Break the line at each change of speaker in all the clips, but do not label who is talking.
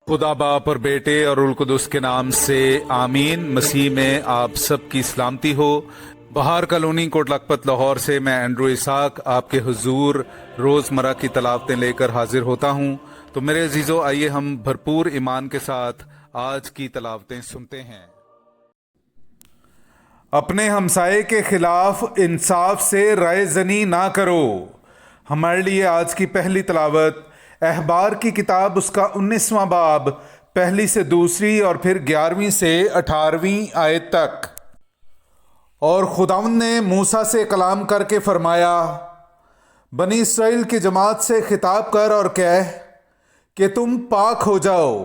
खुदा बाप और बेटे और उल कुदस के नाम से आमीन। मसीह में आप सब की सलामती हो। बहार कॉलोनी कोट लखपत लाहौर से मैं एंड्रू इसाक आपके हुजूर रोज़मर्रा की तलावतें लेकर हाजिर होता हूँ। तो मेरे अजीज़ों, आइए हम भरपूर ईमान के साथ आज की तलावतें सुनते हैं। अपने हमसाये के खिलाफ इंसाफ से राय जनी ना करो। हमारे लिए आज की पहली तलावत अहबार की किताब उसका 19वां बाब पहली से दूसरी और फिर 11वीं से 18वीं आयत तक। और खुदावंद ने मूसा से कलाम करके फरमाया, बनी इसराइल की जमात से खिताब कर और कह कि तुम पाक हो जाओ,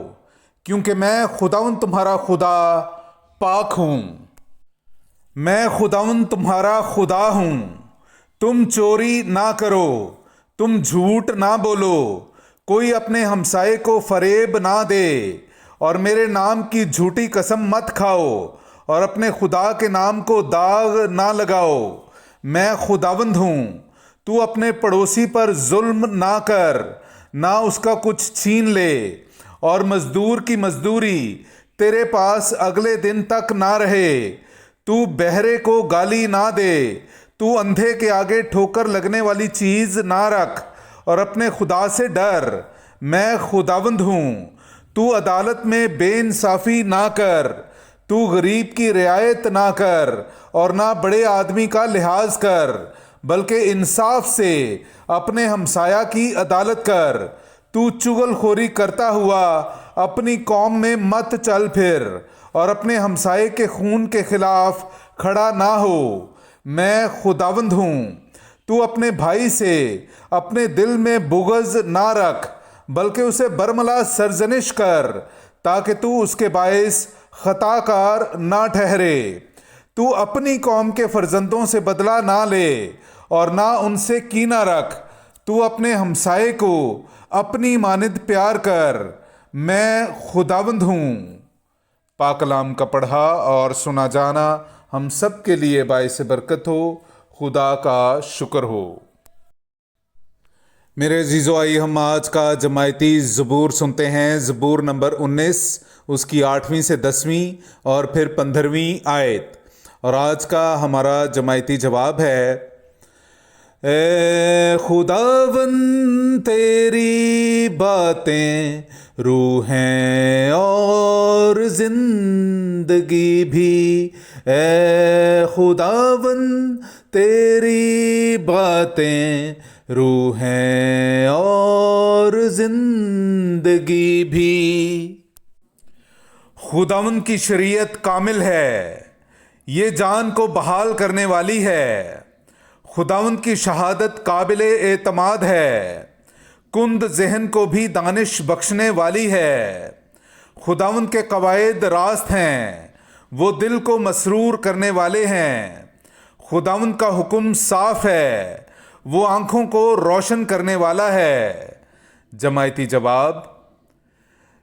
क्योंकि मैं खुदावंद तुम्हारा खुदा पाक हूँ। मैं खुदावंद तुम्हारा खुदा हूँ। तुम चोरी ना करो, तुम झूठ ना बोलो, कोई अपने हमसाये को फरेब ना दे, और मेरे नाम की झूठी कसम मत खाओ, और अपने खुदा के नाम को दाग ना लगाओ। मैं खुदावंद हूँ। तू अपने पड़ोसी पर जुल्म ना कर, ना उसका कुछ छीन ले, और मजदूर की मजदूरी तेरे पास अगले दिन तक ना रहे। तू बहरे को गाली ना दे, तू अंधे के आगे ठोकर लगने वाली चीज ना रख, और अपने खुदा से डर। मैं खुदावंद हूँ। तू अदालत में बेइंसाफी ना कर, तू गरीब की रियायत ना कर, और ना बड़े आदमी का लिहाज कर, बल्कि इंसाफ से अपने हमसाया की अदालत कर। तू चुगलखोरी करता हुआ अपनी कौम में मत चल फिर, और अपने हमसाये के खून के खिलाफ खड़ा ना हो। मैं खुदावंद हूँ। तू अपने भाई से अपने दिल में बुग़्ज़ ना रख, बल्कि उसे बरमला सरजनिश कर, ताकि तू उसके बायस खताकार ना ठहरे। तू अपनी कौम के फर्जंदों से बदला ना ले, और ना उनसे कीना रख। तू अपने हमसाये को अपनी मानिद प्यार कर। मैं खुदावंद हूँ। पाक कलाम का पढ़ा और सुना जाना हम सब के लिए बाइस बरकत हो। खुदा का शुक्र हो। मेरे अजीज़ों, आइए हम आज का जमायती ज़बूर सुनते हैं। ज़बूर नंबर 19, उसकी 8वीं से 10वीं और फिर 15वीं आयत। और आज का हमारा जमायती जवाब है, ए खुदावंद तेरी बातें रूह हैं और जिंदगी भी। ए खुदावंद तेरी बातें रूह हैं और जिंदगी भी। खुदावंद की शरीयत कामिल है, ये जान को बहाल करने वाली है। खुदावंद की शहादत काबिल एतमाद है, कुंद जहन को भी दानिश बख्शने वाली है। खुदावंद के कवायद रास्त हैं, वो दिल को मसरूर करने वाले हैं। खुदावंद का हुक्म साफ है, वो आंखों को रोशन करने वाला है। जमायती जवाब,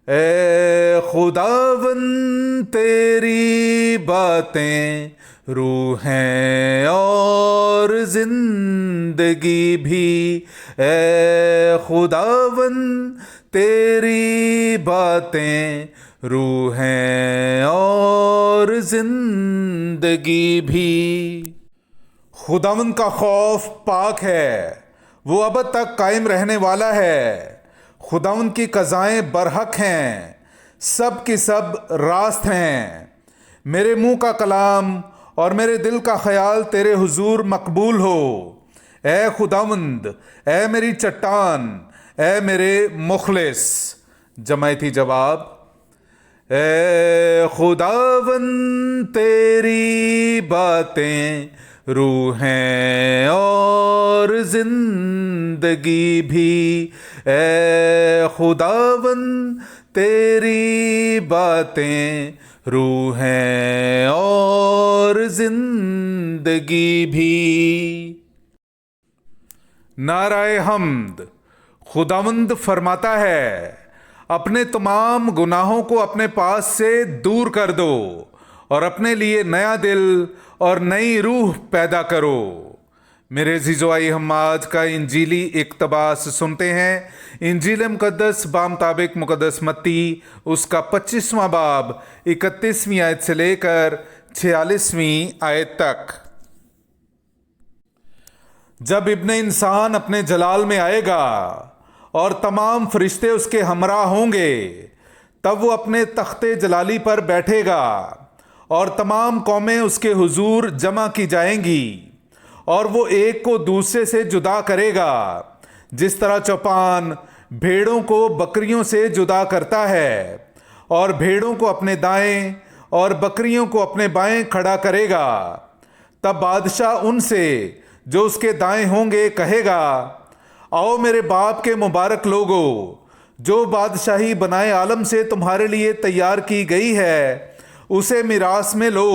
ए खुदावंद तेरी बातें रूह हैं और जिंदगी भी। ए खुदावंद तेरी बातें रूह हैं और जिंदगी भी। खुदावंद का खौफ पाक है, वो अब तक कायम रहने वाला है। खुदावंद की क़ज़ाएं बरहक हैं, सब की सब रास्त हैं। मेरे मुंह का कलाम और मेरे दिल का ख्याल तेरे हुजूर मकबूल हो। ए खुदावंद, ए मेरी चट्टान, ए मेरे मुखलिस। जमायती जवाब, ए खुदावंद तेरी बातें रूह हैं और जिंदगी भी। ए खुदावंद तेरी बातें रूह हैं और जिंदगी भी। नाराए हम्द। खुदावंद फरमाता है, अपने तमाम गुनाहों को अपने पास से दूर कर दो, और अपने लिए नया दिल और नई रूह पैदा करो। میرے عزیزو، آئیے ہم آج کا انجیلی اقتباس سنتے ہیں۔ انجیل مقدس بامطابق مقدس متی اس کا 25واں باب 31ویں آیت سے لے کر 46ویں آیت تک۔ جب ابن انسان اپنے جلال میں آئے گا اور تمام فرشتے اس کے ہمراہ ہوں گے، تب وہ اپنے تخت جلالی پر بیٹھے گا اور تمام قومیں اس کے حضور جمع کی جائیں گی، اور وہ ایک کو دوسرے سے جدا کرے گا، جس طرح چوپان بھیڑوں کو بکریوں سے جدا کرتا ہے، اور بھیڑوں کو اپنے دائیں اور بکریوں کو اپنے بائیں کھڑا کرے گا۔ تب بادشاہ ان سے جو اس کے دائیں ہوں گے کہے گا، آؤ میرے باپ کے مبارک لوگو، جو بادشاہی بنائے عالم سے تمہارے لیے تیار کی گئی ہے، اسے میراث میں لو،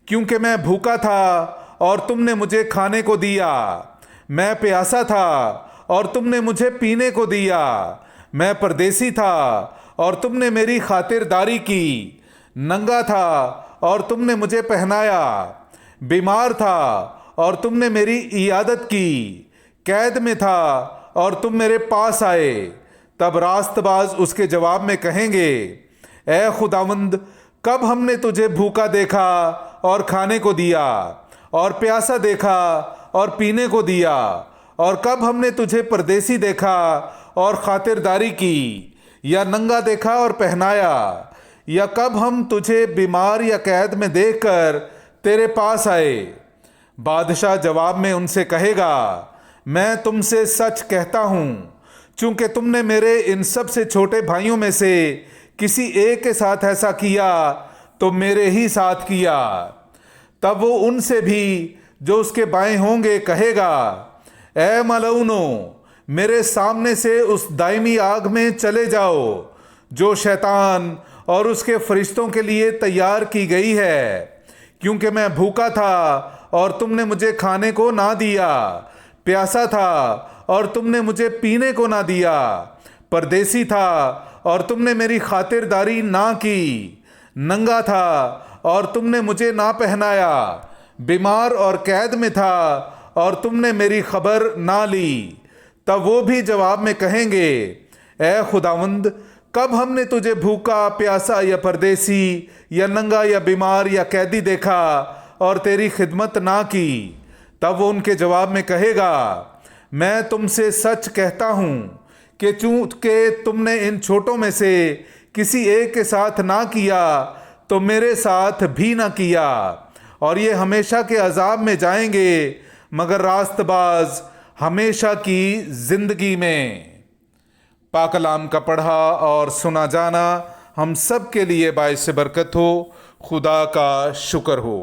کیونکہ میں بھوکا تھا اور تم نے مجھے کھانے کو دیا، میں پیاسا تھا اور تم نے مجھے پینے کو دیا، میں پردیسی تھا اور تم نے میری خاطرداری کی، ننگا تھا اور تم نے مجھے پہنایا، بیمار تھا اور تم نے میری عیادت کی، قید میں تھا اور تم میرے پاس آئے۔ تب راست باز اس کے جواب میں کہیں گے، اے خداوند، کب ہم نے تجھے بھوکا دیکھا اور کھانے کو دیا، اور پیاسا دیکھا اور پینے کو دیا، اور کب ہم نے تجھے پردیسی دیکھا اور خاطرداری کی، یا ننگا دیکھا اور پہنایا، یا کب ہم تجھے بیمار یا قید میں دیکھ کر تیرے پاس آئے؟ بادشاہ جواب میں ان سے کہے گا، میں تم سے سچ کہتا ہوں، چونکہ تم نے میرے ان سب سے چھوٹے بھائیوں میں سے کسی ایک کے ساتھ ایسا کیا تو میرے ہی ساتھ کیا۔ تب وہ ان سے بھی جو اس کے بائیں ہوں گے کہے گا، اے ملعونو، میرے سامنے سے اس دائمی آگ میں چلے جاؤ جو شیطان اور اس کے فرشتوں کے لیے تیار کی گئی ہے، کیونکہ میں بھوکا تھا اور تم نے مجھے کھانے کو نہ دیا، پیاسا تھا اور تم نے مجھے پینے کو نہ دیا، پردیسی تھا اور تم نے میری خاطرداری نہ کی، ننگا تھا اور تم نے مجھے نہ پہنایا، بیمار اور قید میں تھا اور تم نے میری خبر نہ لی۔ تب وہ بھی جواب میں کہیں گے، اے خداوند، کب ہم نے تجھے بھوکا، پیاسا یا پردیسی یا ننگا یا بیمار یا قیدی دیکھا اور تیری خدمت نہ کی؟ تب وہ ان کے جواب میں کہے گا، میں تم سے سچ کہتا ہوں کہ چونکہ تم نے ان چھوٹوں میں سے کسی ایک کے ساتھ نہ کیا تو میرے ساتھ بھی نہ کیا۔ اور یہ ہمیشہ کے عذاب میں جائیں گے، مگر راست باز ہمیشہ کی زندگی میں۔ پاک کلام کا پڑھا اور سنا جانا ہم سب کے لیے باعث برکت ہو۔ خدا کا شکر ہو۔